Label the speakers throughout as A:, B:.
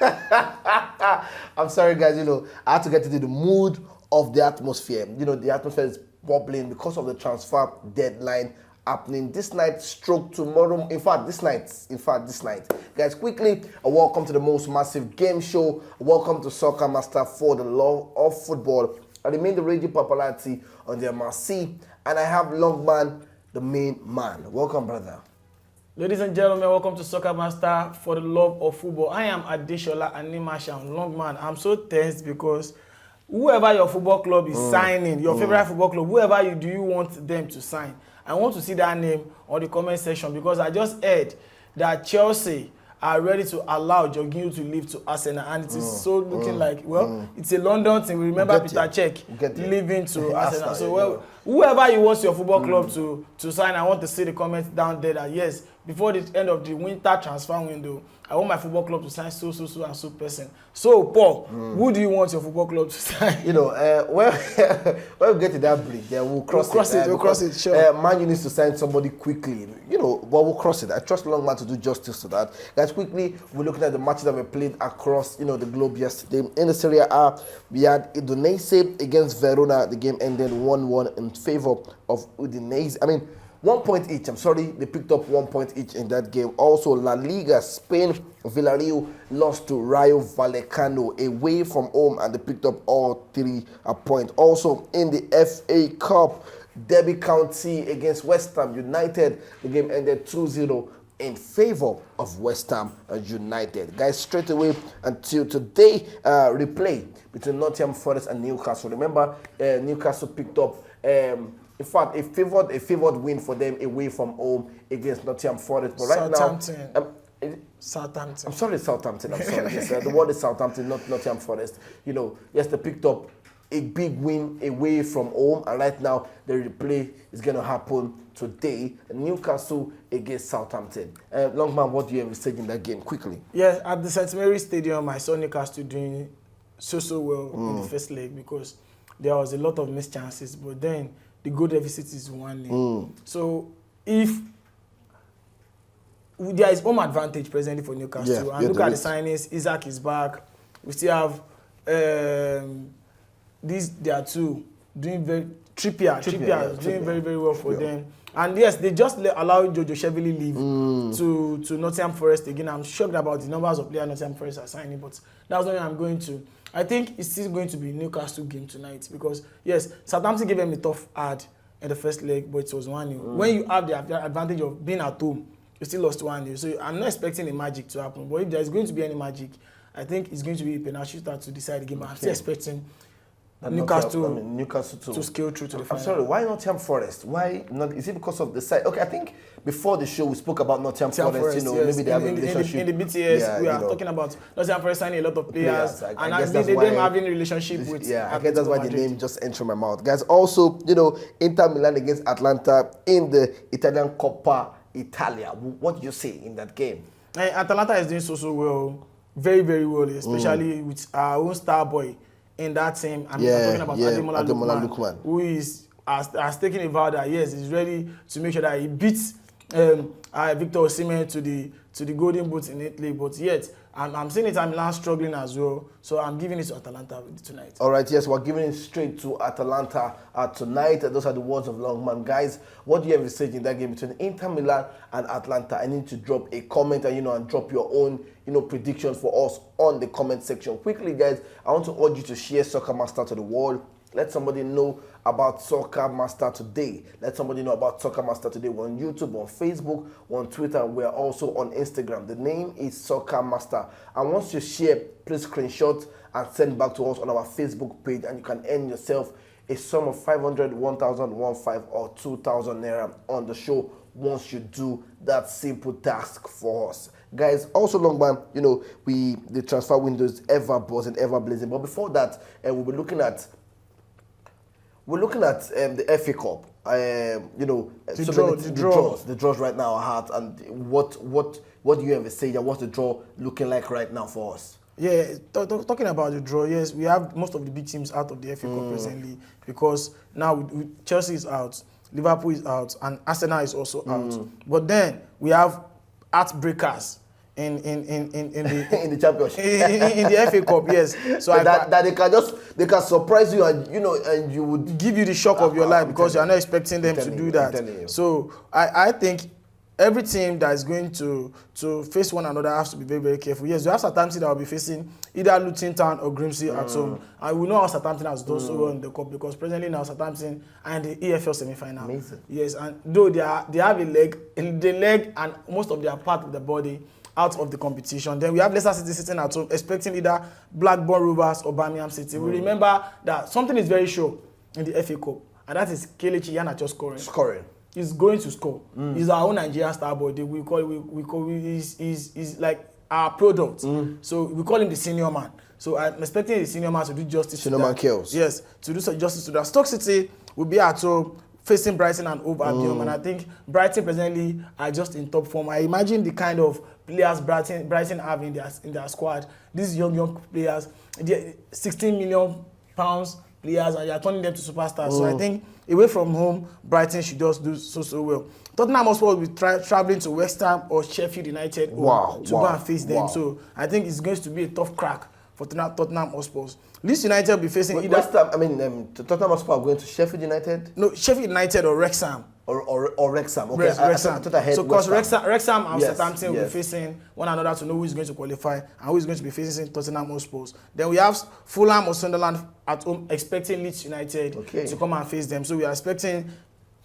A: I'm sorry, guys. I had to get into the mood of the atmosphere. The atmosphere is bubbling because of the transfer deadline happening this night, stroke tomorrow. In fact, this night. Guys, quickly, welcome to the most massive game show. Welcome to Soccer Master for the love of football. I remain the radio popularity on the MRC, and I have Longman, the main man. Welcome, brother.
B: Ladies and gentlemen, welcome to Soccer Master for the love of football. I am Adeshola Animashan Longman. I'm so tense because whoever your football club is signing, your favorite football club, whoever you want them to sign, I want to see that name on the comment section because I just heard that Chelsea are ready to allow Jorginho to leave to Arsenal, and it is so looking like, it's a London thing. We remember Peter Cech leaving to Arsenal. So whoever you want your football club to sign, I want to see the comments down there that yes, before the end of the winter transfer window, I want my football club to sign so and so person. So Paul, who do you want your football club to sign?
A: When we get to that bridge, we'll cross it.
B: We'll cross it, sure.
A: Man, you need to sign somebody quickly. But we'll cross it. I trust Longman to do justice to that. Guys, quickly, we're looking at the matches that were played across, the globe yesterday. In the Serie A, we had Udinese against Verona. The game ended 1-1 in favor of Udinese. 1 point each. They picked up 1 point each in that game. Also, La Liga, Spain, Villarreal lost to Rayo Vallecano away from home, and they picked up all 3 points. Also, in the FA Cup, Derby County against West Ham United, the game ended 2-0 in favor of West Ham United. Guys, straight away until today, replay between Nottingham Forest and Newcastle. Remember, Newcastle picked up in fact, a favored win for them away from home against Nottingham Forest. But right
B: Southampton.
A: I'm sorry, Southampton. Yes, the word is Southampton, not Nottingham Forest. Yes, they picked up a big win away from home, and right now the replay is going to happen today. Newcastle against Southampton. Longman, what do you have to say in that game? Quickly.
B: Yeah, at the St. Mary's Stadium, I saw Newcastle doing so well in the first leg because there was a lot of missed chances, but then the goal deficit is 1-0. So if there is home advantage presently for Newcastle, and look at the signings, Isaac is back. We still have there are two doing Trippier doing very well for them. And yes, they just allow Jojo Chevely leave to Nottingham Forest again. I'm shocked about the numbers of players Nottingham Forest are signing, but that's not where I'm going to. I think it's still going to be Newcastle game tonight because, yes, Southampton gave them a tough ad in the first leg, but it was 1-0. When you have the advantage of being at home, you still lost 1-0. So I'm not expecting a magic to happen, but if there's going to be any magic, I think it's going to be a penalty shootout to decide the game. I'm still expecting Newcastle to scale through to the final.
A: I'm sorry, why Nottingham Forest? Why not? Is it because of the side? Okay, I think before the show we spoke about Nottingham Forest.
B: Yes.
A: Maybe they have a relationship.
B: In the BTS, we are talking about Nottingham Forest signing a lot of players, and I guess them having a relationship with.
A: I guess that's why the name just entered my mouth, guys. Also, Inter Milan against Atlanta in the Italian Copa Italia. What do you say in that game?
B: Atalanta is doing so well, very well, especially with our own star boy in that team. I'm talking about Ademola Lookman, who has taken a vow that yes, he's ready to make sure that he beats Victor Osimhen to the Golden Boot in Italy. But yet, I'm seeing it. I'm now struggling as well, so I'm giving it to Atalanta tonight.
A: All right, yes, we're giving it straight to Atalanta tonight. Those are the words of Longman, guys. What do you have to say in that game between Inter Milan and Atlanta? I need to drop a comment and drop your own predictions for us on the comment section. Quickly, guys, I want to urge you to share Soccer Master to the world. Let somebody know about Soccer Master today. Let somebody know about Soccer Master today. We're on YouTube, on Facebook, on Twitter. We're also on Instagram. The name is Soccer Master. And once you share, please screenshot and send back to us on our Facebook page, and you can earn yourself a sum of 500, 1,000, 1,500 or 2,000 naira on the show once you do that simple task for us. Guys, also Longman, the transfer window is ever buzzing, ever blazing. But before that, we'll be looking at the FA Cup. The draws right now are hard. And what do you have to say? What's the draw looking like right now for us?
B: Yeah, talking about the draw, yes, we have most of the big teams out of the FA Cup presently because now Chelsea is out, Liverpool is out, and Arsenal is also out. But then we have heartbreakers in the
A: in the championship.
B: in the FA Cup, yes. So
A: that they can surprise you, and and you would
B: give you the shock of your life because you are not expecting them to do that. So I think every team that is going to face one another has to be very, very careful. Yes, you have Southampton that will be facing either Luton Town or Grimsby at home. And we know how Southampton has done so well in the cup because presently now Southampton are in the EFL semi-final. Amazing. Yes, and though they have a leg and most of their part of the body out of the competition. Then we have Leicester City sitting at home expecting either Blackburn Rovers or Birmingham City. We remember that something is very sure in the FA Cup, and that is Kelechi Iheanacho scoring. He's going to score. He's our own Nigerian star boy. We call he's like our product. So we call him the senior man. So I'm expecting the senior man to do justice. Senior man kills. Yes, to do some justice to that. Stoke City will be at home facing Brighton and Hove Albion, and I think Brighton presently are just in top form. I imagine the kind of players Brighton have in their squad. These young players, they're 16 million pounds players, and they are turning them to superstars. So I think away from home, Brighton should just do so well. Tottenham Hotspur will be traveling to West Ham or Sheffield United to go and face them. So I think it's going to be a tough crack for Tottenham Hotspur. Leeds United will be facing either
A: West Ham. Tottenham Hotspur are going to Sheffield United.
B: No, Sheffield United or Wrexham.
A: Or Wrexham. Okay,
B: Wrexham. So because Wrexham and Southampton will be facing one another to know who is going to qualify and who is going to be facing Tottenham Hotspur. Then we have Fulham or Sunderland at home expecting Leeds United to come and face them. So we are expecting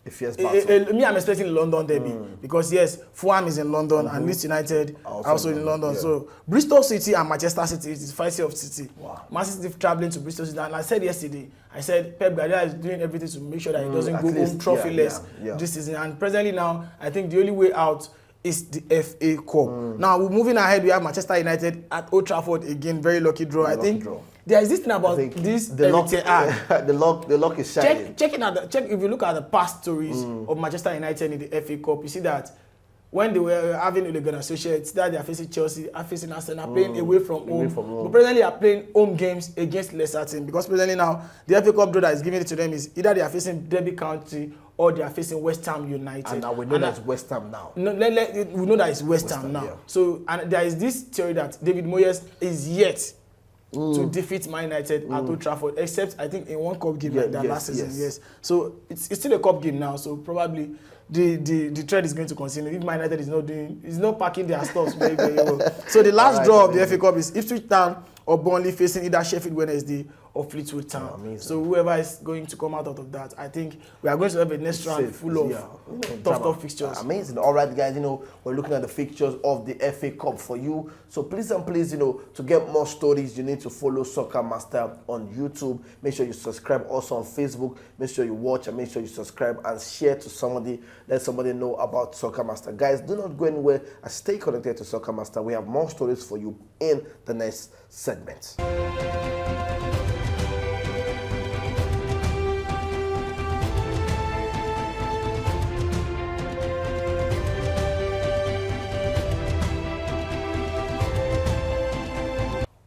A: a fierce battle.
B: I'm expecting London derby because yes, Fulham is in London and Leeds United also in London. Yeah. So Bristol City and Manchester City is the fight of City. Man City traveling to Bristol City, and I said yesterday, Pep Guardiola is doing everything to make sure that he doesn't go home trophyless this season. And presently now, I think the only way out is the FA Cup. Now we're moving ahead. We have Manchester United at Old Trafford again. Very lucky draw. There is this thing about this.
A: The luck is shining.
B: Check if you look at the past stories of Manchester United in the FA Cup, you see that when they were having Ole Gunnar Solskjaer, that they are facing Chelsea, are facing Arsenal, playing away from home. But presently, they are playing home games against lesser teams because presently now the FA Cup draw that is giving it to them is either they are facing Derby County or they are facing West Ham United.
A: And now we know that it's West Ham now.
B: No, we know that it's West Ham now. Yeah. So and there is this theory that David Moyes is yet to defeat Man United at Old Trafford, except I think in one cup game like that last season. Yes. So it's still a cup game now. So probably the trend is going to continue if Man United is not packing their stuff very, very well. So the last draw of the FA Cup is Ipswich Town or Burnley facing either Sheffield Wednesday or Fleetwood Town. So whoever is going to come out of that, I think we are going to have a next round full of tough fixtures.
A: Amazing. All right, guys, we're looking at the fixtures of the FA Cup for you. So please and please, to get more stories, you need to follow Soccer Master on YouTube. Make sure you subscribe also on Facebook. Make sure you watch and make sure you subscribe and share to somebody. Let somebody know about Soccer Master. Guys, do not go anywhere and stay connected to Soccer Master. We have more stories for you in the next segment.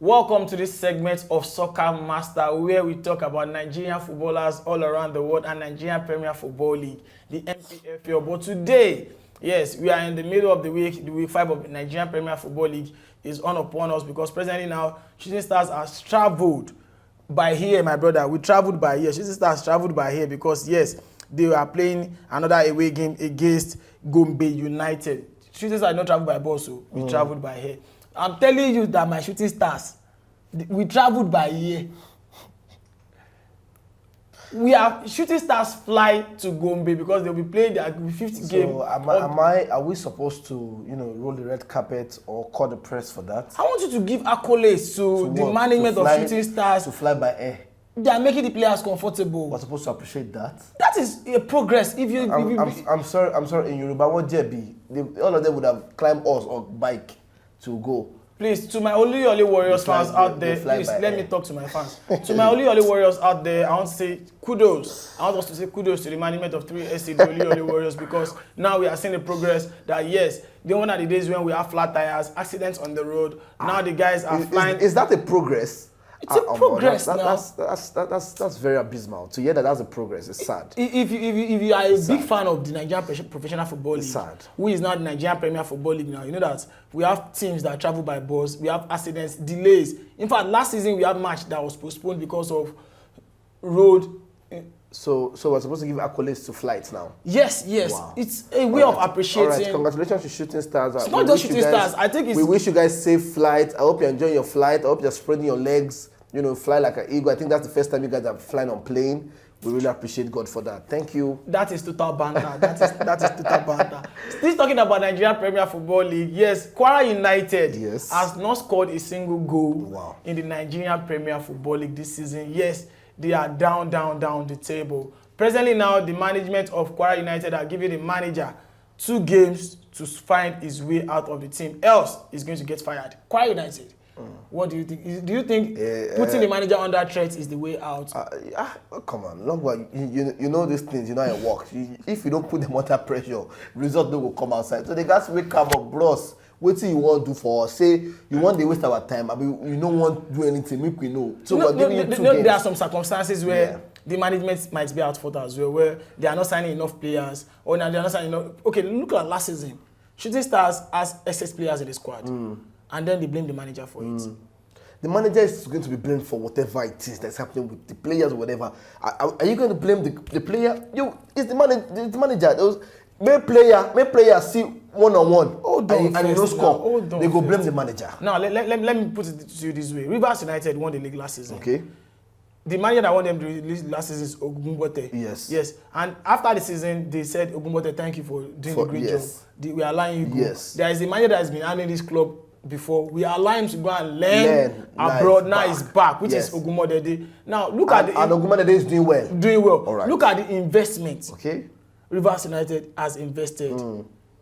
B: Welcome to this segment of Soccer Master, where we talk about Nigerian footballers all around the world and Nigerian Premier Football League, the NPFL. But today, yes, we are in the middle of the week 5 of the Nigerian Premier Football League is on upon us because presently now, Shooting Stars has traveled by here, my brother. We traveled by here. Shooting Stars traveled by here because, yes, they are playing another away game against Gombe United. Shooting Stars not traveled by bus, so we traveled by here. I'm telling you that my Shooting Stars, we traveled by here. We have Shooting Stars fly to Gombe because they'll be playing their 50th game.
A: So are we supposed to, roll the red carpet or call the press for that?
B: I want you to give accolades to the management of Shooting Stars.
A: To fly by air.
B: They are making the players comfortable.
A: We're supposed to appreciate that.
B: That is a progress.
A: I'm sorry. In Yoruba, what JB? All of them would have climbed us or bike to go.
B: Please, to my Oli Warriors fans out there, please let me talk to my fans. To my Oli Warriors out there, I want to say kudos. I want us to say kudos to the management of 3SC, the Oli Warriors, because now we are seeing the progress that, yes, they one of the days when we have flat tires, accidents on the road. Now the guys are flying.
A: Is that a progress?
B: It's a progress now.
A: That's very abysmal. To hear that that's a progress, it's sad.
B: If you are a big fan of the Nigerian Professional Football League, who is now the Nigerian Premier Football League now, you know that we have teams that travel by bus, we have accidents, delays. In fact, last season we had a match that was postponed because of road.
A: So we're supposed to give accolades to flights now.
B: Yes. Wow. It's a way of appreciating.
A: All right, congratulations to Shooting Stars.
B: It's not just Shooting Stars. I think it's.
A: We wish you guys safe flight. I hope you're enjoying your flight. I hope you're spreading your legs. You know, fly like an eagle. I think that's the first time you guys are flying on plane. We really appreciate God for that. Thank you.
B: That is total banter. that is total banter. Still talking about Nigerian Premier Football League. Yes, Kwara United has not scored a single goal in the Nigerian Premier Football League this season. Yes, they are down the table. Presently now, the management of Kwara United are giving the manager 2 games to find his way out of the team. Else, he's going to get fired. Kwara United. What do you think? Do you think putting the manager under threat is the way out?
A: Come on, Longwa, you know these things, you know how it works. If you don't put them under pressure, result will come outside. So they guys wake up, bros. What do you want to do for us? Say you want to waste our time. I mean, you don't want to do anything. Make we know. So we're giving you 2 games.
B: There are some circumstances where the management might be out for that as well, where they are not signing enough players, or now they are not signing enough. Okay, look at last season. Shooting Stars has excess players in the squad, and then they blame the manager for it.
A: The manager is going to be blamed for whatever it is that's happening with the players or whatever. Are you going to blame the player? It's the manager. Those may player see one-on-one and you don't score. They go blame the manager.
B: Now let me put it to you this way. Rivers United won the league last season.
A: Okay.
B: The manager that won them the league last season is Ogunbote.
A: Yes. And
B: after the season, they said, Ogunbote, thank you for doing a great job. We are allowing you to go.
A: Yes.
B: There is a manager that has been handling this club before. We are allowing him to go and learn abroad. Now he's back, which is Ogunbote. Now look at the... And
A: Ogunbote is doing well.
B: Doing well.
A: All right.
B: Look at the investment.
A: Okay.
B: Rivers United has invested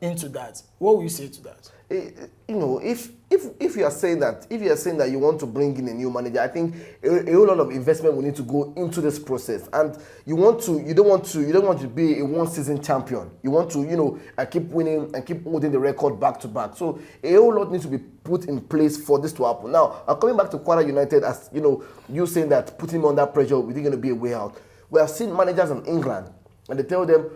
B: into that. What will you say to that?
A: You know, if you are saying that you want to bring in a new manager, I think a whole lot of investment will need to go into this process. And you don't want to be a one-season champion. You want to, keep winning and keep holding the record back to back. So a whole lot needs to be put in place for this to happen. Now, coming back to Kwara United, as you saying that putting him under pressure, we think going to be a way out. We have seen managers in England, and they tell them,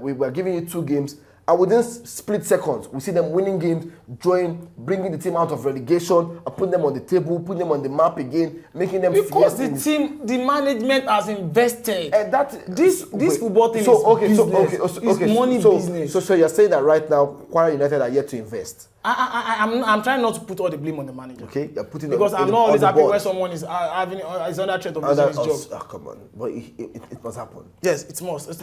A: we were giving you 2 games. And within split seconds, we see them winning games, bringing the team out of relegation, and putting them on the table, putting them on the map again, making them.
B: Because the management has invested. This football thing is business.
A: So you're saying that right now, Kwara United are yet to invest.
B: I'm trying not to put all the blame on the manager.
A: Okay, you're putting
B: because I'm not always happy when someone is under threat of losing his job.
A: Come on, but it must happen.
B: Yes, it must.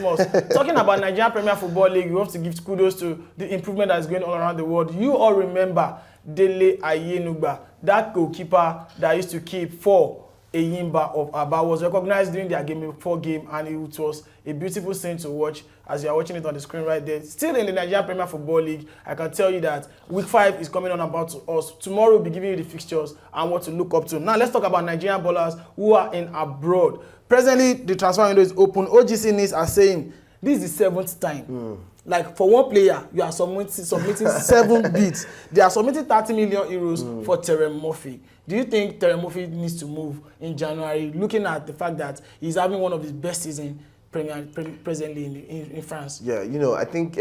B: Talking about Nigerian Premier Football League, we have to give kudos to the improvement that is going on around the world. You all remember Dele Ayenugba, that goalkeeper that used to keep for Eyimba of Aba, was recognized during their Game 4 game, and it was a beautiful scene to watch as you are watching it on the screen right there. Still in the Nigerian Premier Football League, I can tell you that Week 5 is coming on about to us. Tomorrow we'll be giving you the fixtures and what to look up to. Now let's talk about Nigerian ballers who are in abroad. Presently, the transfer window is open. OGC News are saying this is the 7th time. Like for one player, you are submitting 7 bids. They are submitting 30 million euros for Terem Murphy. Do you think Terem Murphy needs to move in January, looking at the fact that he's having one of his best seasons presently in France? Yeah,
A: I think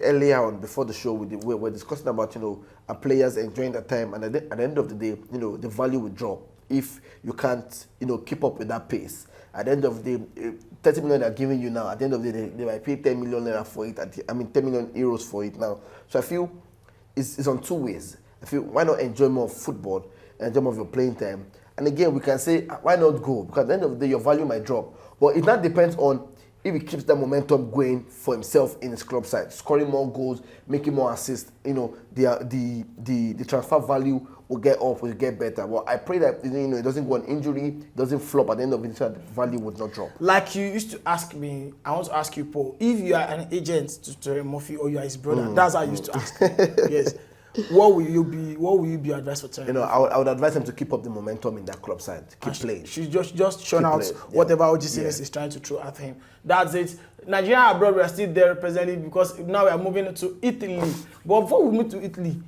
A: earlier on before the show we were discussing about our players enjoying their time, and at the end of the day, the value will drop if you can't keep up with that pace. At the end of the day, 30 million they're giving you now. At the end of the day, they might pay 10 million naira for it. 10 million euros for it now. So I feel it's on 2 ways. I feel why not enjoy more of football, enjoy more of your playing time. And again, we can say why not go, because at the end of the day, your value might drop. But it not depends on if he keeps that momentum going for himself in his club side, scoring more goals, making more assists. The transfer value will get up, will get better. Well, I pray that it doesn't go on injury, doesn't flop at the end of it, so the value would not drop.
B: Like you used to ask me, I want to ask you, Paul, if you are an agent to Terem Murphy or you are his brother, that's how I used to ask. Yes. What will you be advised for Terem?
A: I would advise him to keep up the momentum in that club side, keep playing.
B: She just shun out whatever OGC is trying to throw at him. That's it. Nigeria abroad, we are still there representing because now we are moving to Italy. But before we move to Italy,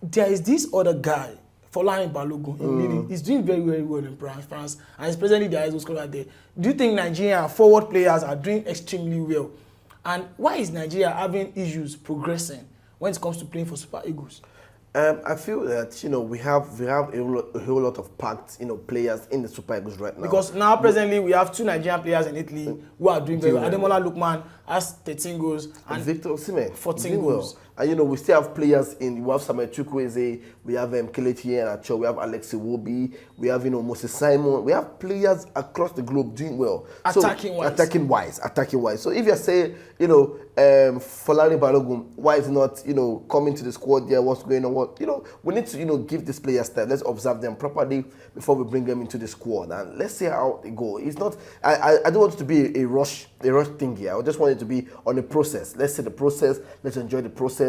B: there is this other guy Folarin Balogun, really, he's doing very, very well in France, and he's presently the highest scorer there. Do you think Nigerian forward players are doing extremely well? And why is Nigeria having issues progressing when it comes to playing for Super Eagles?
A: I feel that we have a whole lot of packed players in the Super Eagles right now.
B: Because now presently we have 2 Nigerian players in Italy who are doing very well. Ademola Lookman has 13 goals and
A: Victor Osimhen
B: 14 goals.
A: And we still have players we have Samuel Chukwueze, we have Kelechi Iheanacho, we have Alex Iwobi, we have Moses Simon. We have players across the globe doing well. Attacking wise. So if you're saying, Folarin Balogun, why is not, coming to the squad there, what's going on, we need to, give these players time. Let's observe them properly before we bring them into the squad. And let's see how they go. It's not, I don't want it to be a rush thing here. I just want it to be on the process. Let's see the process. Let's enjoy the process.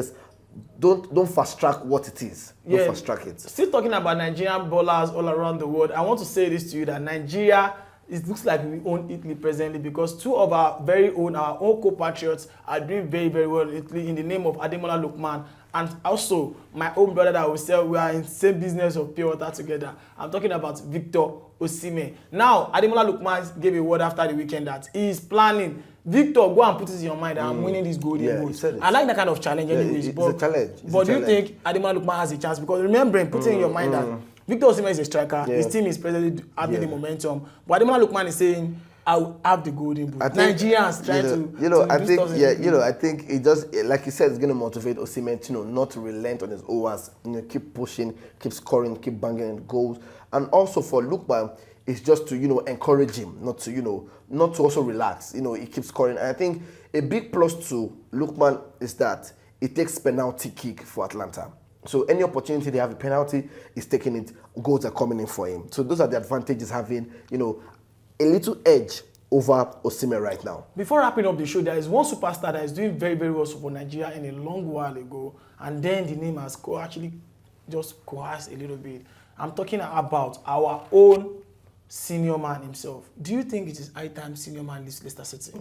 A: Don't fast track what it is. Don't fast track it.
B: Still talking about Nigerian ballers all around the world, I want to say this to you that Nigeria, it looks like we own Italy presently because 2 of our own compatriots are doing very, very well in Italy in the name of Ademola Lookman and also my own brother that we are in the same business of pure water together. I'm talking about Victor Osimhen. Now, Ademola Lookman gave a word after the weekend that he is planning. Victor, go and put it in your mind that I'm winning this golden boot. I like that kind of challenge anyways.
A: It's a challenge.
B: But do you think Ademola Lookman has a chance? Because remembering, put it in your mind that Victor Osimhen is a striker. His team is presently having the momentum. But Ademola Lookman is saying, I will have the golden boot. Nigerians trying to
A: I think it just, like you said, it's going to motivate Osimhen to not to relent on his hours, keep pushing, keep scoring, keep banging in goals. And also for Lookman, it's just to encourage him not to also relax. He keeps scoring. And I think a big plus to Lookman is that he takes penalty kick for Atlanta. So any opportunity they have a penalty, he's taking it. Goals are coming in for him. So those are the advantages having a little edge over Osimhen right now.
B: Before wrapping up the show, there is one superstar that is doing very, very well for Nigeria in a long while ago, and then the name has actually just coerced a little bit. I'm talking about our own senior man himself. Do you think it is high time senior man leaves Leicester City?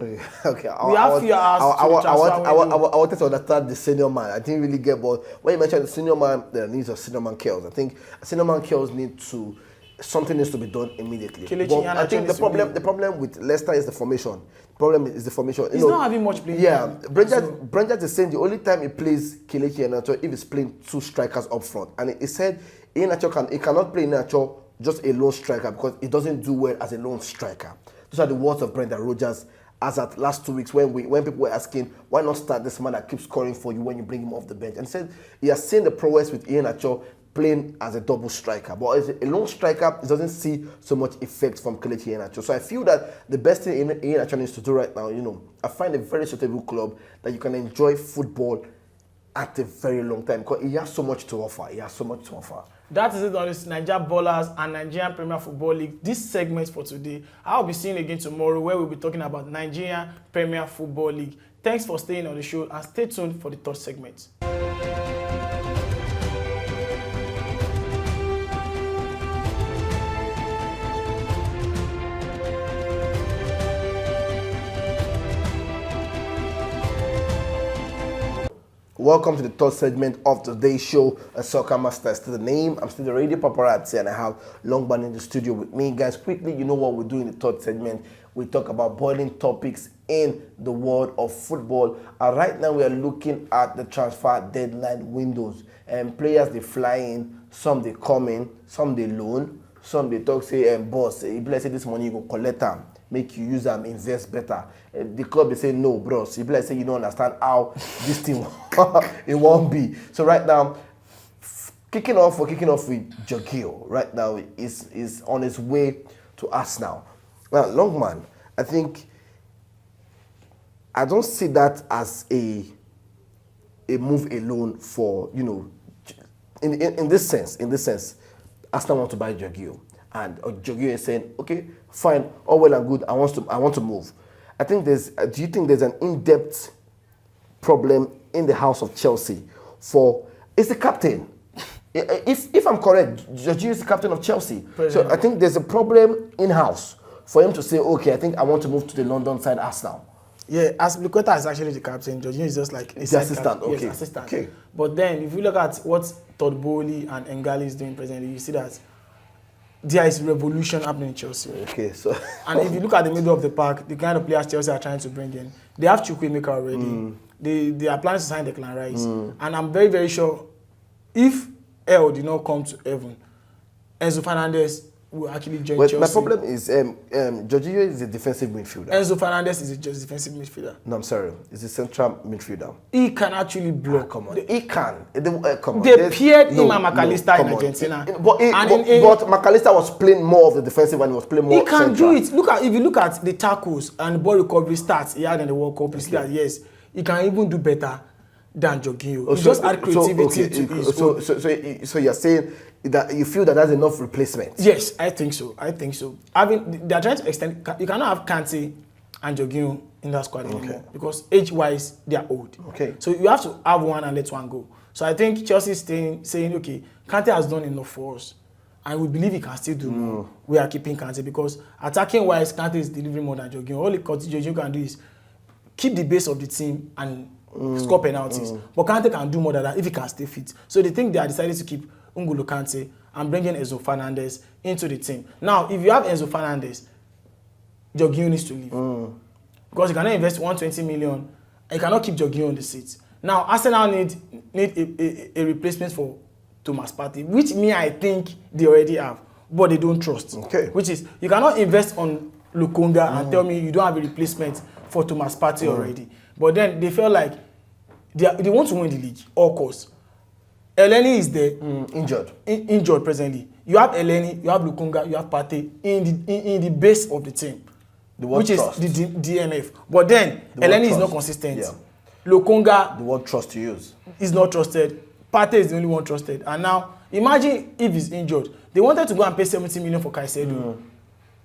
A: Okay,
B: I
A: wanted to understand the senior man. I didn't really get, but when you mentioned the senior man, the needs of senior man kills. I think senior man kills something needs to be done immediately. But I think the problem with Leicester is the formation. The problem is the formation.
B: He's not having much playing time.
A: Brendan is saying the only time he plays Kelechi Iheanacho if he's playing 2 strikers up front. And he said he cannot play Iheanacho just a lone striker because he doesn't do well as a lone striker. Those are the words of Brendan Rodgers as at last 2 weeks when people were asking why not start this man that keeps scoring for you when you bring him off the bench. And he said he has seen the prowess with Iheanacho playing as a double striker, but as a lone striker, he doesn't see so much effect from Kelechi Iheanacho. So I feel that the best thing Iheanacho needs to do right now, I find a very suitable club that you can enjoy football at a very long time because he has so much to offer.
B: That is it on this Nigeria Ballers and Nigerian Premier Football League. This segment for today. I'll be seeing you again tomorrow where we'll be talking about Nigerian Premier Football League. Thanks for staying on the show and stay tuned for the third segment.
A: Welcome to the third segment of today's show. Soccer Master is still the name. I'm still the radio paparazzi and I have Longman in the studio with me. Guys, quickly, you know what we do in the third segment? We talk about boiling topics in the world of football. And right now we are looking at the transfer deadline windows. And players, they fly in, some they come in, some they loan, some they talk, say, boss, if let's say this money you go collect them, make you use them, invest better. The club they say no, bros. If let's say you don't understand how this thing it won't be. So right now, kicking off with Jorginho. Right now is on his way to Arsenal. Now, Longman, I think I don't see that as a move alone for in this sense. Arsenal want to buy Jorginho, and Jorginho is saying, okay, fine, all well and good. I want to move. I think do you think there's an in-depth problem in the house of Chelsea it's the captain. If I'm correct, Jorginho is the captain of Chelsea. Brilliant. So I think there's a problem in-house for him to say, okay, I think I want to move to the London side Arsenal.
B: Yeah, Aspilicueta is actually the captain. Jorginho is just like
A: the assistant. Okay.
B: Yes, assistant.
A: Okay.
B: But then, if you look at what Todd Bowley and Ngali is doing presently, you see that there is revolution happening in Chelsea.
A: Okay, so
B: and if you look at the middle of the park, the kind of players Chelsea are trying to bring in, they have Chukwuemeka already. They are planning to sign Declan Rice, and I'm very, very sure if El did not come to heaven, Enzo Fernandez will actually join Chelsea.
A: My problem is Jorginho is a defensive midfielder.
B: Enzo Fernandez is just defensive midfielder.
A: No, I'm sorry. He's a central midfielder.
B: He can actually block.
A: Come on. He can. Come on.
B: They paired him and McAllister in Argentina.
A: But McAllister was playing more of the defensive and he was playing more
B: He can
A: central.
B: do it. If you look at the tackles and ball recovery stats he had in the World Cup, you see that yes, he can even do better than Jorginho. He just add creativity to his own.
A: So you're saying that you feel that that's enough replacement?
B: Yes, I think so. They are trying to extend. You cannot have Kante and Jorginho in that squad anymore because age-wise they are old.
A: Okay.
B: So you have to have one and let one go. So I think Chelsea is saying, okay, Kante has done enough for us, and we believe he can still do more. We are keeping Kante because attacking-wise, Kante is delivering more than Jorginho. All Jorginho can do is keep the base of the team and score penalties. But Kante can do more than that if he can stay fit. So they think they are decided to keep N'Golo Kante and bring in Enzo Fernandez into the team. Now, if you have Enzo Fernandez, Jorginho needs to leave. Because you cannot invest 120 million and you cannot keep Jorginho on the seat. Now, Arsenal need a replacement for Thomas Partey, which I think they already have, but they don't trust.
A: Okay.
B: Which is, you cannot invest on Lukonga and tell me you don't have a replacement for Thomas Partey already. But then they felt like they want to win the league, all course. Eleni is there, injured presently. You have Eleni, you have Lukonga, you have Partey in the base of the team, which trust. Is the DMF. But then Eleni is not consistent. Yeah. Lukonga,
A: the word trust to use,
B: is not trusted. Partey is the only one trusted. And now imagine if he's injured. They wanted to go and pay 70 million for Caicedo.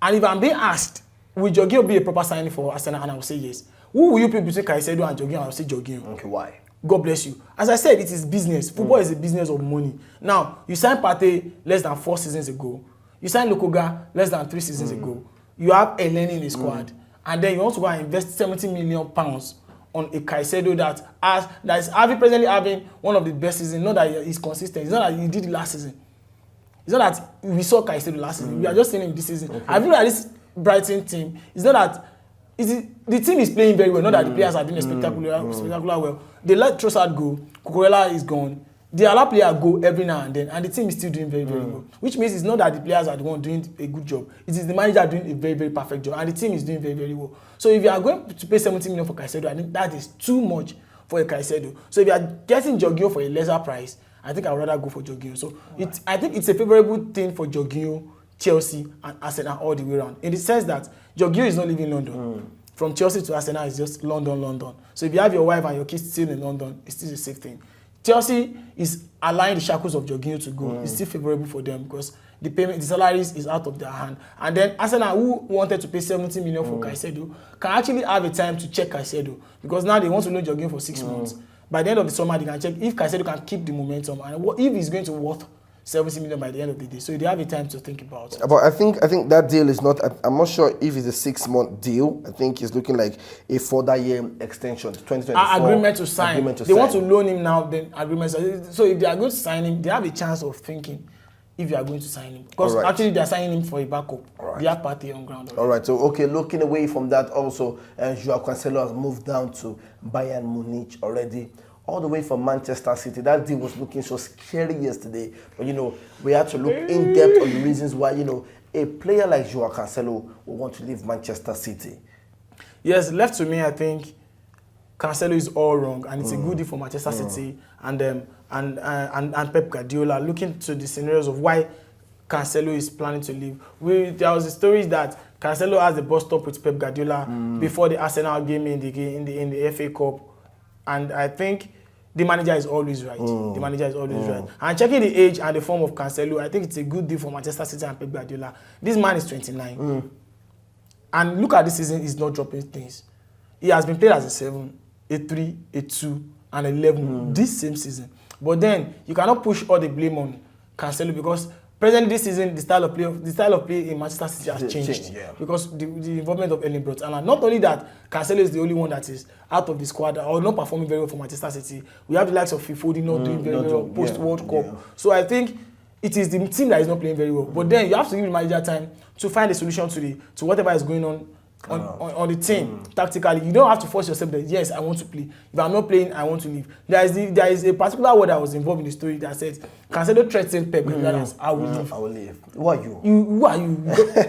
B: And if I'm being asked, will Jorginho be a proper signing for Arsenal? And I will say yes. Who will you pick between Caicedo and Jorginho? I will say Jorginho.
A: Okay, why?
B: God bless you. As I said, it is business. Football is a business of money. Now, you signed Partey less than 4 seasons ago. You signed Lukonga less than 3 seasons ago. You have Eleni in the squad. And then you want to go and invest 70 million pounds on a Caicedo that is presently having one of the best seasons. Not that he's consistent. It's not that he did it last season. It's not that we saw Caicedo last season. We are just seeing him this season. Okay. I feel like this Brighton team, it's not that the team is playing very well, not that the players are doing spectacular well. They let Trossard go, Cucurella is gone. They allow players go every now and then, and the team is still doing very, very well. Which means it's not that the players are the one doing a good job. It is the manager doing a very, very perfect job, and the team is doing very, very well. So if you are going to pay 70 million for Caicedo, I think that is too much for a Caicedo. So if you are getting Jorginho for a lesser price, I think I would rather go for Jorginho. So I think it's a favorable thing for Jorginho, Chelsea, and Arsenal all the way around. In the sense that Jorginho is not leaving London. From Chelsea to Arsenal is just London. So if you have your wife and your kids still in London, it's still a safe thing. Chelsea is allowing the shackles of Jorginho to go. It's still favorable for them because the salaries is out of their hand. And then Arsenal, who wanted to pay 70 million for Caicedo, can actually have a time to check Caicedo because now they want to know Jorginho for 6 months. By the end of the summer, they can check if Caicedo can keep the momentum and if he's going to worth 70 million by the end of the day. So they have a time to think about it.
A: But I think that deal is not, I'm not sure if it's a 6-month deal. I think it's looking like a 4-year extension to 2024.
B: Agreement to sign. They want to loan him now, then agreement. So if they are going to sign him, they have a chance of thinking if you are going to sign him. Because actually they are signing him for a backup. They have Partey on ground already.
A: All right, so looking away from that also, Joao Cancelo has moved down to Bayern Munich already. All the way from Manchester City. That deal was looking so scary yesterday. But, we had to look in depth on the reasons why, a player like Joao Cancelo will want to leave Manchester City.
B: Yes, left to me, I think Cancelo is all wrong. And it's a good deal for Manchester City and Pep Guardiola. Looking to the scenarios of why Cancelo is planning to leave. There was a story that Cancelo has the bus stop with Pep Guardiola before the Arsenal game in the FA Cup. And I think the manager is always right. The manager is always right. And checking the age and the form of Cancelo, I think it's a good deal for Manchester City and Pep Guardiola. This man is 29. And look at this season, he's not dropping things. He has been played as a 7, a 3, a 2, and 11 this same season. But then, you cannot push all the blame on Cancelo because presently this season, the style of play in Manchester City has changed
A: yeah.
B: because the involvement of Erling Brot Haaland. Not only that, Cancelo is the only one that is out of the squad or not performing very well for Manchester City. We have the likes of Foden not doing very well post World Cup. Yeah. So I think it is the team that is not playing very well. But then you have to give the manager time to find a solution to whatever is going on the team tactically. You don't have to force yourself that yes, I want to play. If I'm not playing, I want to leave. There is a particular word that was involved in the story that says Cancelo threatened Pep Guardiola as I will leave.
A: I will leave. Who are you?
B: Who are you?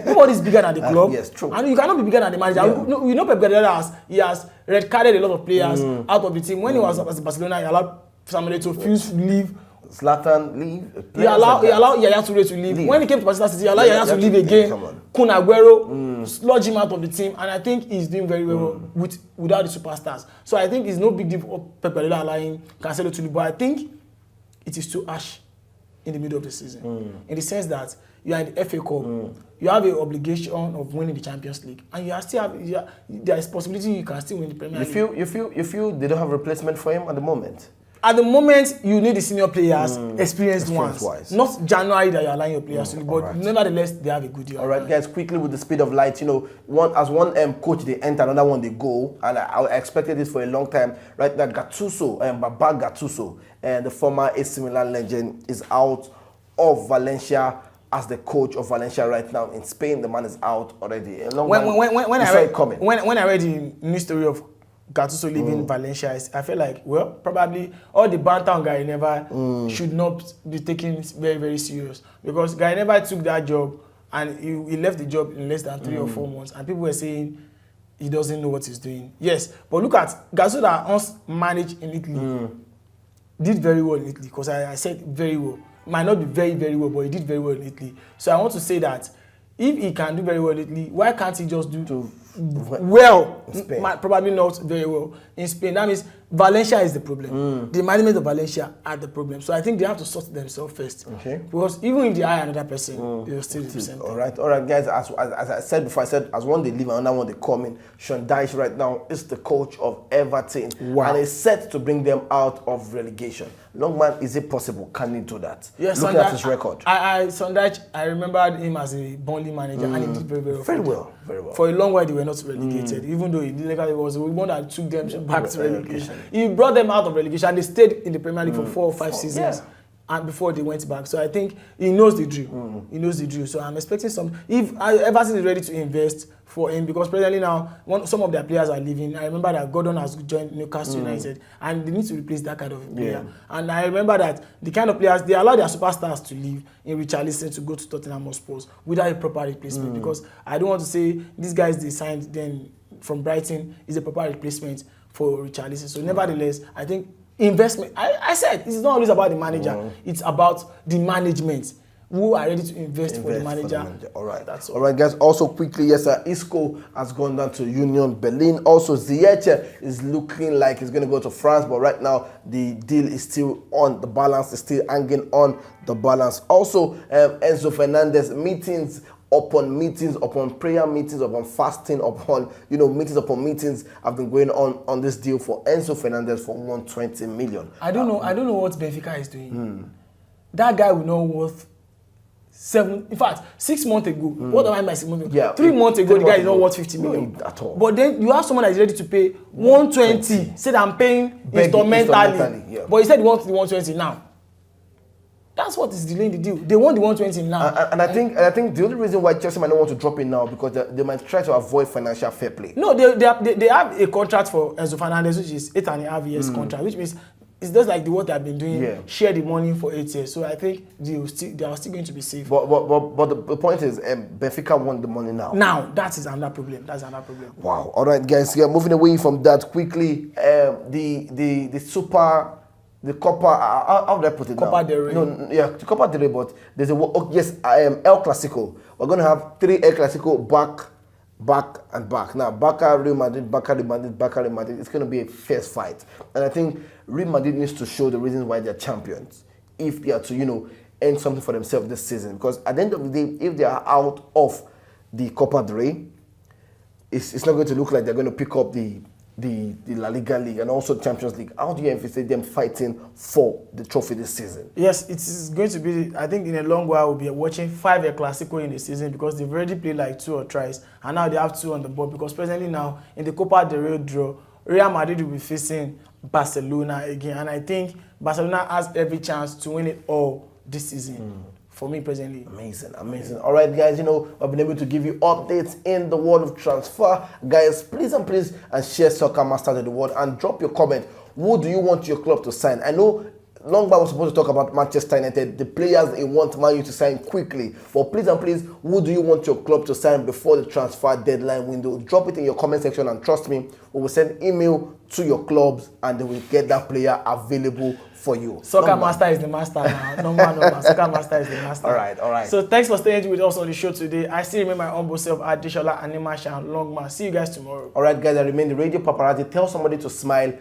B: Nobody is bigger than the club.
A: Yes, true.
B: And you cannot be bigger than the manager. Yeah. You know Pep Guardiola has red carded a lot of players out of the team. When he was at Barcelona, he allowed Samuel to leave.
A: Zlatan leave.
B: He allowed Yaya Toure to leave. When he came to Manchester City, he allowed Yaya to leave again. Kun Aguero sludge him out of the team, and I think he's doing very well without the superstars. So I think it's no big deal for Pep Guardiola allowing Cancelo to leave, but I think it is too harsh in the middle of the season, in the sense that you are in the FA Cup, you have an obligation of winning the Champions League, and there is possibility you can still win the Premier League.
A: You feel they don't have a replacement for him at the moment?
B: At the moment, you need the senior players, experienced ones. Not January that you're allowing your players to, but nevertheless, they have a good year.
A: All right, guys, quickly with the speed of light, one coach, they enter, another one, they go. And I expected this for a long time. Right now, Baba Gattuso, and the former AC Milan legend, is out of Valencia as the coach of Valencia right now in Spain. The man is out already.
B: When I read the news story of Gattuso leaving Valencia, I feel like, well, probably all the banter on Gary Neville should not be taken very, very serious, because Gary Neville took that job and he left the job in less than 3 or 4 months, and people were saying he doesn't know what he's doing. Yes, but look at Gattuso that once managed in Italy, did very well in Italy, because I said very well. Might not be very, very well, but he did very well in Italy. So I want to say that if he can do very well in Italy, why can't he just do well? Probably not very well in Spain. That means Valencia is the problem. The management of Valencia are the problem. So I think they have to sort themselves first. Okay. Because even if they hire another person, they'll still do the same thing. All right, guys. As I said before, as one they leave, another one they come in. Sean Dyche right now is the coach of Everton, and is set to bring them out of relegation. Longman, is it possible? Can he do that? Yes, looking at his record. Sean Dyche, I remembered him as a Burnley manager, and he did very well. Very well. For a long while, they were not relegated, even though he was the one that took them back to relegation. He brought them out of relegation, and they stayed in the Premier League for 4 or 5 seasons. And before they went back. So I think he knows the drill. He knows the drill. So I'm expecting some. If Everton is ready to invest for him, because presently now some of their players are leaving. I remember that Gordon has joined Newcastle United, and they need to replace that kind of player. And I remember that the kind of players, they allow their superstars to leave in Richarlison to go to Tottenham Hotspur without a proper replacement. Because I don't want to say these guys they signed then from Brighton is a proper replacement for Richarlison. So nevertheless, I think investment. I said it's not always about the manager. It's about the management who are ready to invest for the manager.
A: All right, that's all right, guys. Also, quickly, yes, Isco has gone down to Union Berlin. Also, Ziyech is looking like he's going to go to France, but right now the deal is still on the balance. Is still hanging on the balance. Also, Enzo Fernandez, meetings upon meetings, upon prayer meetings, upon fasting, upon meetings upon meetings have been going on this deal for Enzo Fernandez for 120 million.
B: I don't know what Benfica is doing. That guy will not worth 6 months ago. What am I by 6 months ago? Yeah, 3 months ago, the guy is not worth 50 million at all. But then you have someone that is ready to pay 120. Said I'm paying instrumentally. But he said he wants the 120 now. That's what is delaying the deal. They want the 120 now.
A: And I think the only reason why Chelsea might not want to drop it now because they might try to avoid financial fair play.
B: No, they have a contract for Enzo Fernandez, which is 8.5 years contract, which means it's just like what they have been doing, share the money for 8 years. So I think they are still going to be safe.
A: But the point is, Benfica want the money now.
B: Now, that is another problem.
A: Wow. All right, guys. Yeah, moving away from that quickly, the Copa, how do I put it
B: Copa del Rey.
A: The Copa del Rey, but there's El Clasico. We're going to have 3 El Clasico back and back. Now, Barca, Real Madrid, Barca, Real Madrid, Barca, Real Madrid. It's going to be a fierce fight. And I think Real Madrid needs to show the reasons why they're champions. If they are to, earn something for themselves this season. Because at the end of the day, if they are out of the Copa del Rey, it's not going to look like they're going to pick up the the La Liga League and also the Champions League. How do you envisage them fighting for the trophy this season?
B: Yes, it is going to be, I think in a long while we'll be watching 5 El Clasico in the season because they've already played like 2 or thrice and now they have 2 on the board because presently now in the Copa del Rey draw, Real Madrid will be facing Barcelona again and I think Barcelona has every chance to win it all this season. For me presently.
A: Amazing, amazing. All right, guys, you know, I've been able to give you updates in the world of transfer. Guys, please and share Soccer Master to the world and drop your comment. Who do you want your club to sign? I know Longba was supposed to talk about Manchester United, the players they want Man U to sign quickly. But please, who do you want your club to sign before the transfer deadline window? Drop it in your comment section and trust me, we will send email to your clubs and they will get that player available for you.
B: Soccer Master is the master now. No man. Soccer Master is the master.
A: All right.
B: So thanks for staying with us on the show today. I still remain my humble self, Adeshola Animasha and Longman. See you guys tomorrow.
A: All right, guys, I remain the Radio Paparazzi. Tell somebody to smile.